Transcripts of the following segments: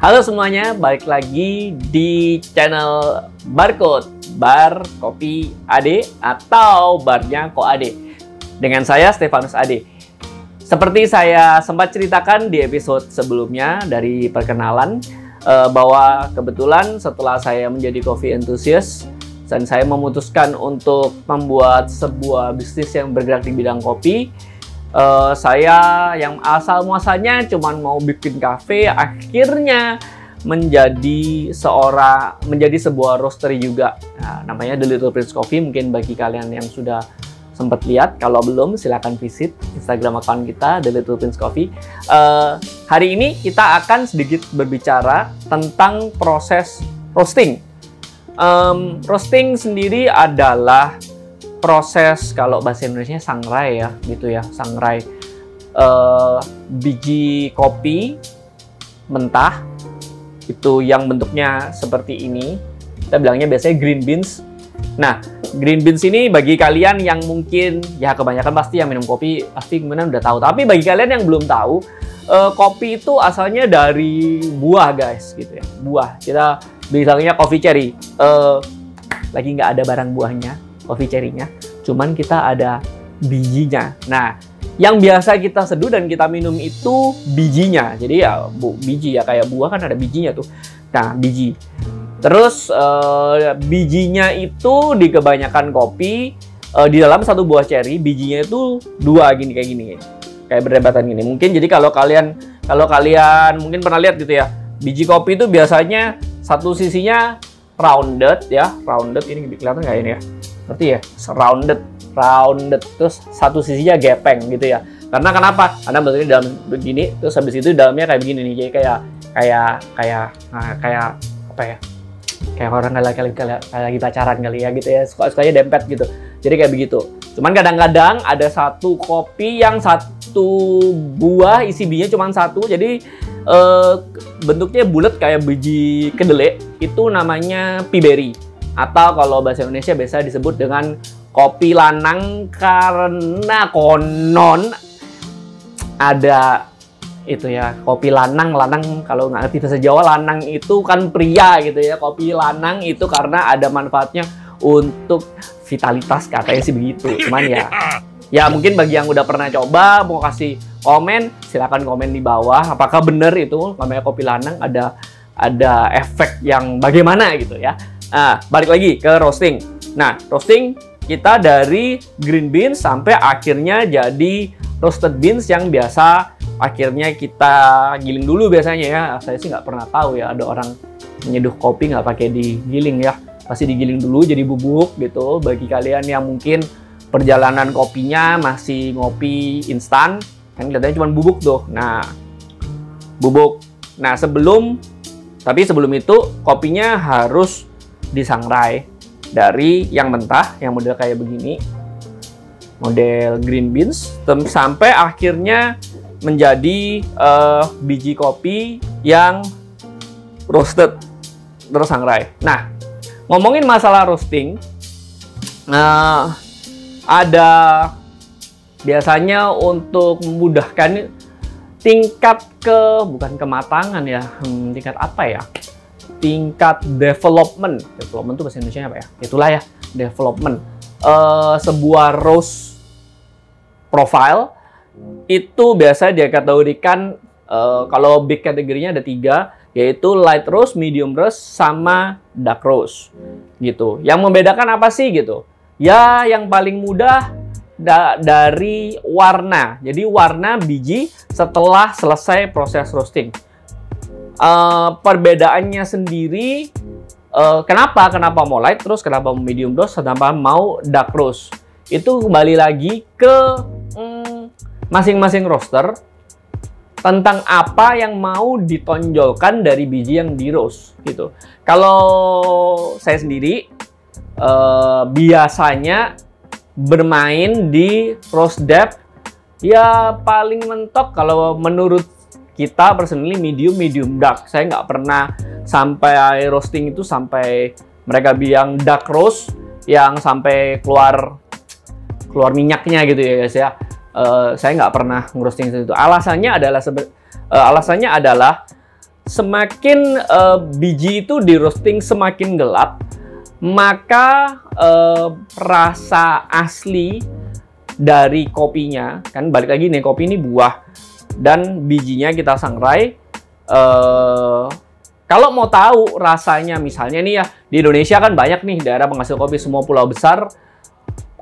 Halo semuanya, balik lagi di channel Barcode, Bar Kopi Ade atau Barnya Ko Ade. Dengan saya Stefanus Ade. Seperti saya sempat ceritakan di episode sebelumnya dari perkenalan, bahwa kebetulan setelah saya menjadi coffee enthusiast dan saya memutuskan untuk membuat sebuah bisnis yang bergerak di bidang kopi. Saya yang asal muasalnya cuman mau bikin kafe, akhirnya menjadi sebuah roastery juga. Nah, namanya The Little Prince Coffee. Mungkin bagi kalian yang sudah sempat lihat, kalau belum silahkan visit Instagram account kita The Little Prince Coffee. Hari ini kita akan sedikit berbicara tentang proses roasting. Roasting sendiri adalah proses, kalau bahasa Indonesia sangrai ya, gitu ya, sangrai biji kopi mentah itu yang bentuknya seperti ini. Kita bilangnya biasanya green beans. Nah, green beans ini bagi kalian yang mungkin ya kebanyakan pasti yang minum kopi pasti kemudian udah tahu. Tapi bagi kalian yang belum tahu, kopi itu asalnya dari buah guys, gitu ya, buah. Kita bilangnya coffee cherry. Lagi nggak ada barang buahnya, coffee cherry-nya, cuman kita ada bijinya. Nah, yang biasa kita seduh dan kita minum itu bijinya. Jadi ya biji ya, kayak buah kan ada bijinya tuh. Nah, biji. Terus bijinya itu di kebanyakan kopi di dalam satu buah cherry, bijinya itu dua gini kayak gini. Kayak berdebatan gini. Mungkin jadi kalau kalian mungkin pernah lihat gitu ya. Biji kopi itu biasanya satu sisinya rounded ya, rounded ini kelihatan nggak ini ya? Ngerti ya? Rounded terus satu sisinya gepeng gitu ya. Karena kenapa? Karena bentuknya dalam begini, terus habis itu dalamnya kayak begini nih. Jadi kayak apa ya? Kayak orang lagi pacaran kali ya gitu ya. Sukanya dempet gitu. Jadi kayak begitu. Cuman kadang-kadang ada satu kopi yang satu buah isi bijinya cuma satu. Jadi bentuknya bulat kayak biji kedelai. Itu namanya piberry. Atau kalau bahasa Indonesia biasa disebut dengan kopi lanang, karena konon ada itu ya, kopi lanang kalau nggak ngerti bahasa Jawa, lanang itu kan pria gitu ya. Kopi lanang itu karena ada manfaatnya untuk vitalitas, katanya sih begitu. Cuman ya mungkin bagi yang udah pernah coba mau kasih komen, silakan komen di bawah apakah benar itu namanya kopi lanang ada efek yang bagaimana gitu ya. Nah, balik lagi ke roasting. Nah, roasting kita dari green beans sampai akhirnya jadi roasted beans yang biasa akhirnya kita giling dulu biasanya ya. Saya sih nggak pernah tahu ya ada orang menyeduh kopi nggak pakai digiling ya. Pasti digiling dulu jadi bubuk gitu. Bagi kalian yang mungkin perjalanan kopinya masih ngopi instan, kan kelihatannya cuma bubuk tuh. Nah, bubuk. Nah, sebelum itu kopinya harus disangrai dari yang mentah, yang model kayak begini, model green beans, sampai akhirnya menjadi biji kopi yang roasted tersangrai. Nah, ngomongin masalah roasting, ada biasanya untuk memudahkan tingkat bukan kematangan ya, tingkat apa ya? Tingkat development itu bahasa Indonesia apa ya? Itulah ya, development. Sebuah roast profile itu biasa dikategorikan kalau big kategorinya ada 3, yaitu light roast, medium roast, sama dark roast gitu. Yang membedakan apa sih gitu? Ya, yang paling mudah dari warna. Jadi warna biji setelah selesai proses roasting. Perbedaannya sendiri, kenapa mau light roast, kenapa mau medium roast, kenapa mau dark roast, itu kembali lagi ke masing-masing roaster tentang apa yang mau ditonjolkan dari biji yang di roast gitu. Kalau saya sendiri biasanya bermain di roast depth ya paling mentok kalau menurut kita personally medium dark. Saya nggak pernah sampai roasting itu sampai mereka bilang dark roast yang sampai keluar minyaknya gitu ya guys ya. Saya nggak pernah ngerosting itu. Alasannya adalah semakin biji itu di roasting semakin gelap, maka rasa asli dari kopinya, kan balik lagi nih, kopi ini buah dan bijinya kita sangrai. Kalau mau tahu rasanya, misalnya nih ya, di Indonesia kan banyak nih daerah penghasil kopi, semua pulau besar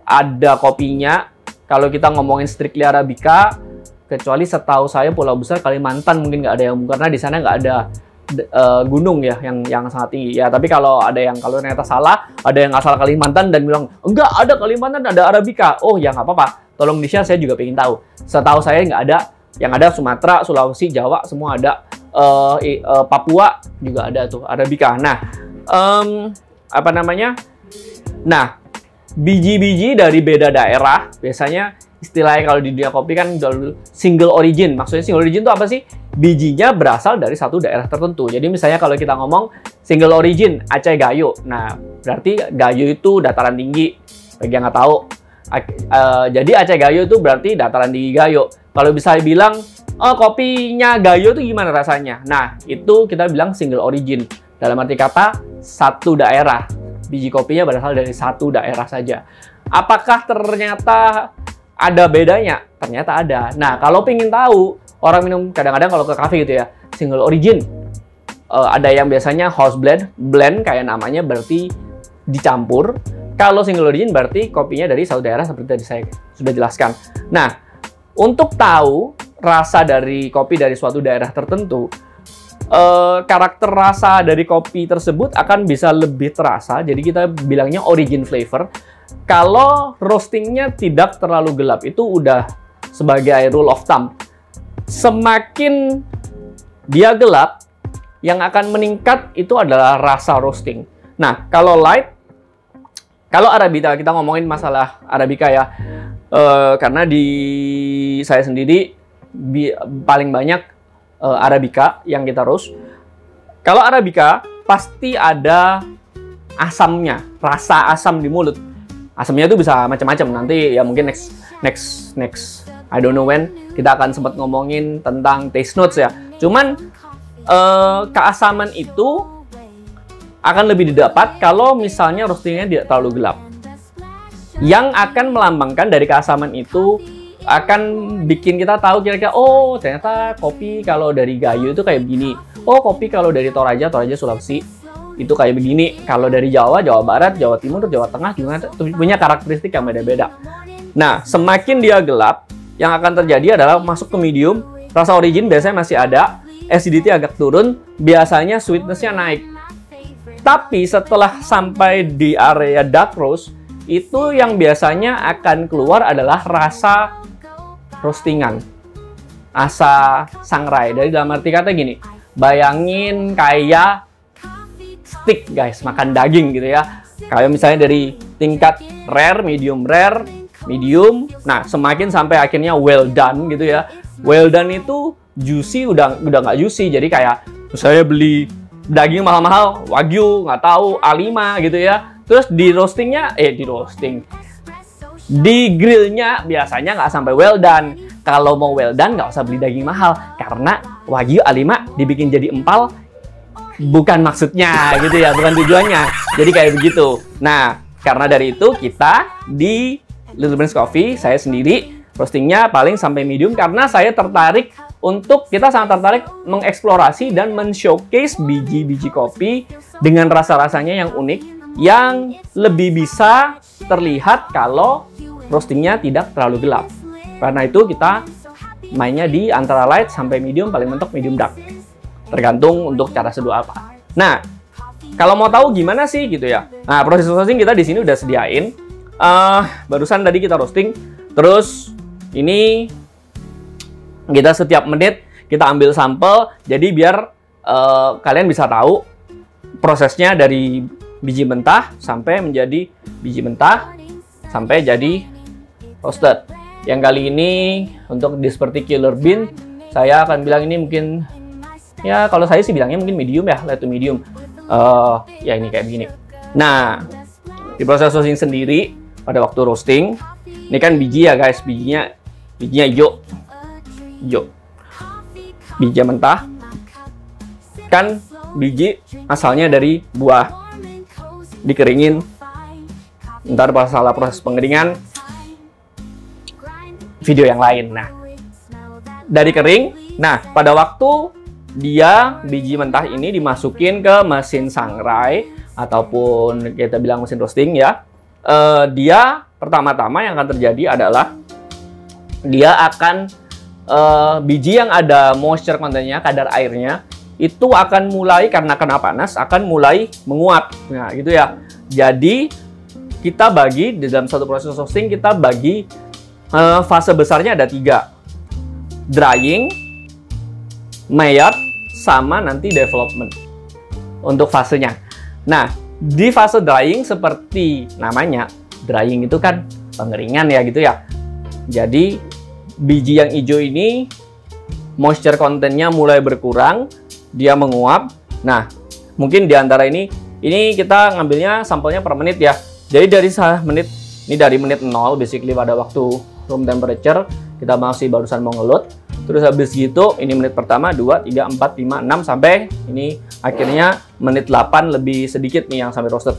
ada kopinya. Kalau kita ngomongin strictly Arabica, kecuali setahu saya pulau besar Kalimantan mungkin nggak ada yang, karena di sana nggak ada gunung ya yang sangat tinggi ya. Tapi kalau ternyata salah, ada yang asal Kalimantan dan bilang enggak ada Kalimantan, ada Arabica, oh ya nggak apa-apa, tolong di-share, saya juga pengen tahu. Setahu saya nggak ada, yang ada Sumatera, Sulawesi, Jawa semua ada, Papua juga ada tuh Arabica. Nah, apa namanya? Nah, biji-biji dari beda daerah, biasanya istilahnya kalau di dunia kopi kan single origin. Maksudnya single origin itu apa sih? Bijinya berasal dari satu daerah tertentu. Jadi misalnya kalau kita ngomong single origin Aceh Gayo, nah berarti Gayo itu dataran tinggi. Bagi yang nggak tahu, jadi Aceh Gayo itu berarti dataran tinggi Gayo. Kalau bisa bilang, oh kopinya Gayo itu gimana rasanya? Nah, itu kita bilang single origin. Dalam arti kata, satu daerah. Biji kopinya berasal dari satu daerah saja. Apakah ternyata ada bedanya? Ternyata ada. Nah, kalau pengen tahu, orang minum kadang-kadang kalau ke kafe gitu ya, single origin. Ada yang biasanya house blend kayak namanya, berarti dicampur. Kalau single origin berarti kopinya dari satu daerah seperti tadi saya sudah jelaskan. Nah, untuk tahu rasa dari kopi dari suatu daerah tertentu, karakter rasa dari kopi tersebut akan bisa lebih terasa. Jadi kita bilangnya origin flavor. Kalau roastingnya tidak terlalu gelap, itu udah sebagai rule of thumb. Semakin dia gelap, yang akan meningkat itu adalah rasa roasting. Nah, kalau light, kalau Arabica, kita ngomongin masalah Arabica ya, karena di saya sendiri paling banyak Arabica yang kita roast. Kalau Arabica pasti ada asamnya, rasa asam di mulut. Asamnya itu bisa macam-macam. Nanti ya mungkin next I don't know when kita akan sempat ngomongin tentang taste notes ya. Cuman keasaman itu akan lebih didapat kalau misalnya roastingnya tidak terlalu gelap. Yang akan melambangkan dari keasaman itu akan bikin kita tahu kira-kira, oh ternyata kopi kalau dari Gayo itu kayak begini. Oh, kopi kalau dari Toraja Sulawesi itu kayak begini. Kalau dari Jawa Barat, Jawa Timur, Jawa Tengah juga punya karakteristik yang beda-beda. Nah, semakin dia gelap, yang akan terjadi adalah masuk ke medium, rasa origin biasanya masih ada, acidity agak turun, biasanya sweetness-nya naik. Tapi setelah sampai di area dark roast, itu yang biasanya akan keluar adalah rasa roastingan, asa sangrai. Dari dalam arti kata gini, bayangin kayak steak guys, makan daging gitu ya. Kayak misalnya dari tingkat rare, medium, nah semakin sampai akhirnya well done gitu ya. Well done itu juicy udah nggak juicy, jadi kayak saya beli daging mahal-mahal, Wagyu, nggak tahu, A5 gitu ya. Terus di grillnya biasanya nggak sampai well done. Kalau mau well done nggak usah beli daging mahal, karena Wagyu A5 dibikin jadi empal bukan maksudnya gitu ya, bukan tujuannya. Jadi kayak begitu. Nah, karena dari itu kita di Little Prince Coffee, saya sendiri roastingnya paling sampai medium, karena saya kita sangat tertarik mengeksplorasi dan men-showcase biji-biji kopi dengan rasa-rasanya yang unik, yang lebih bisa terlihat kalau roastingnya tidak terlalu gelap. Karena itu kita mainnya di antara light sampai medium, paling mentok medium dark. Tergantung untuk cara seduh apa. Nah, kalau mau tahu gimana sih gitu ya. Nah, proses roasting kita di sini udah sediain. Barusan tadi kita roasting, terus ini kita setiap menit kita ambil sampel. Jadi biar kalian bisa tahu prosesnya dari biji mentah sampai menjadi biji mentah sampai jadi roasted. Yang kali ini untuk this particular bean, saya akan bilang ini mungkin, ya kalau saya sih bilangnya mungkin medium ya, light to medium. Ya ini kayak begini. Nah, di proses roasting sendiri, pada waktu roasting, ini kan biji ya guys, bijinya hijau. Biji mentah. kan biji asalnya dari buah, dikeringin, ntar masalah proses pengeringan video yang lain. Nah, dari kering, nah pada waktu dia biji mentah ini dimasukin ke mesin sangrai ataupun kita bilang mesin roasting ya, dia pertama-tama yang akan terjadi adalah dia akan biji yang ada moisture content-nya, kadar airnya itu akan mulai, karena kena panas akan mulai menguap. Nah gitu ya. Jadi kita bagi di dalam satu proses roasting, kita bagi fase besarnya ada 3, drying, maillard, sama nanti development untuk fasenya. Nah, di fase drying seperti namanya, drying itu kan pengeringan ya gitu ya. Jadi biji yang hijau ini moisture content-nya mulai berkurang, dia menguap. Nah, mungkin di antara ini kita ngambilnya sampelnya per menit ya. Jadi dari menit, ini dari menit 0 basically pada waktu room temperature, kita masih barusan mau ngeload. Terus habis gitu, ini menit pertama, 2, 3, 4, 5, 6, sampai ini akhirnya menit 8 lebih sedikit nih yang sampai roasted.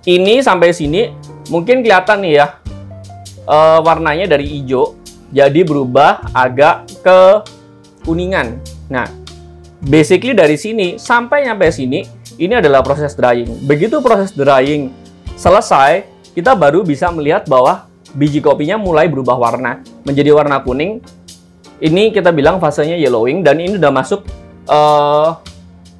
Ini sampai sini mungkin kelihatan nih ya, warnanya dari hijau jadi berubah agak ke kuningan. Nah, basically dari sini sampai nyampe sini, ini adalah proses drying. Begitu proses drying selesai, kita baru bisa melihat bahwa biji kopinya mulai berubah warna menjadi warna kuning. Ini kita bilang fasenya yellowing, dan ini udah masuk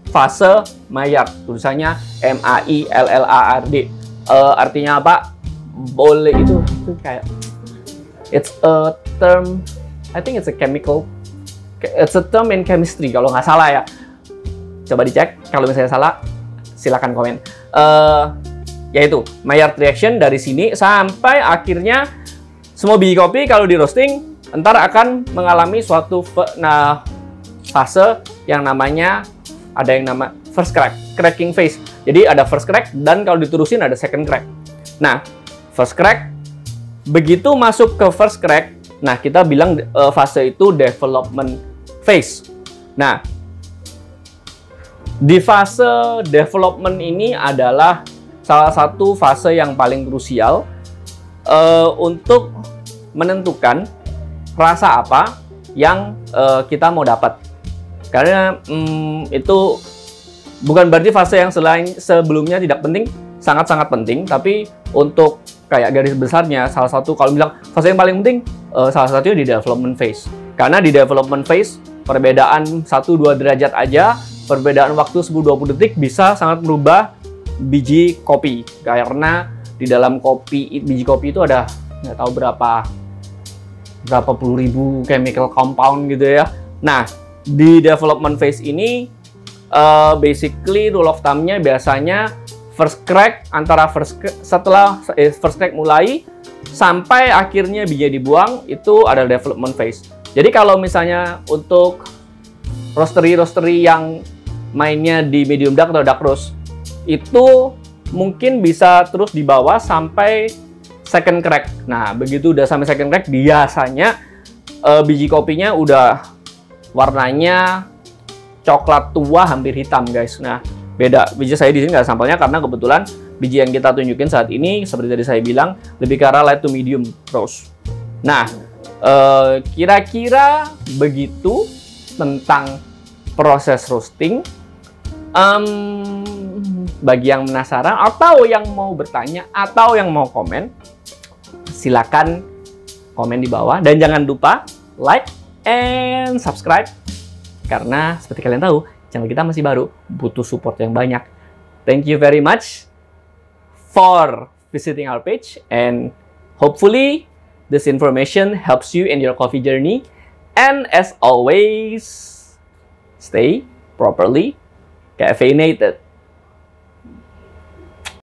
fase maillard. Tulisannya MAILLARD. Artinya apa? Boleh itu kayak it's a term, I think it's a chemical, it's a term in chemistry kalau nggak salah ya. Coba dicek, kalau misalnya salah silakan komen. Yaitu Maillard reaction dari sini sampai akhirnya semua biji kopi kalau di roasting entar akan mengalami suatu fase yang namanya, ada yang nama first cracking phase. Jadi ada first crack, dan kalau diterusin ada second crack. Nah, first crack, begitu masuk ke first crack, nah kita bilang fase itu development phase. Nah, di fase development ini adalah salah satu fase yang paling krusial untuk menentukan rasa apa yang kita mau dapat. Karena itu bukan berarti fase yang sebelumnya tidak penting, sangat-sangat penting. Tapi untuk kayak garis besarnya, salah satu kalau bilang fase yang paling penting, salah satunya di development phase. Karena di development phase, perbedaan 1-2 derajat aja, perbedaan waktu 10-20 detik bisa sangat merubah biji kopi. Karena di dalam biji kopi itu ada nggak tahu berapa puluh ribu chemical compound gitu ya. Nah, di development phase ini basically rule of thumb-nya biasanya first crack, setelah first crack mulai sampai akhirnya biji dibuang itu adalah development phase. Jadi kalau misalnya untuk roastery yang mainnya di medium dark atau dark roast, itu mungkin bisa terus dibawa sampai second crack. Nah, begitu udah sampai second crack, biasanya biji kopinya udah warnanya coklat tua hampir hitam, guys. Nah, beda. Biji saya di sini nggak sampelnya karena kebetulan biji yang kita tunjukin saat ini seperti tadi saya bilang lebih ke arah light to medium roast. Nah, kira-kira begitu tentang proses roasting. Bagi yang penasaran atau yang mau bertanya atau yang mau komen, silakan komen di bawah, dan jangan lupa like and subscribe karena seperti kalian tahu channel kita masih baru, butuh support yang banyak. Thank you very much for visiting our page, and hopefully this information helps you in your coffee journey. And as always, stay properly caffeinated.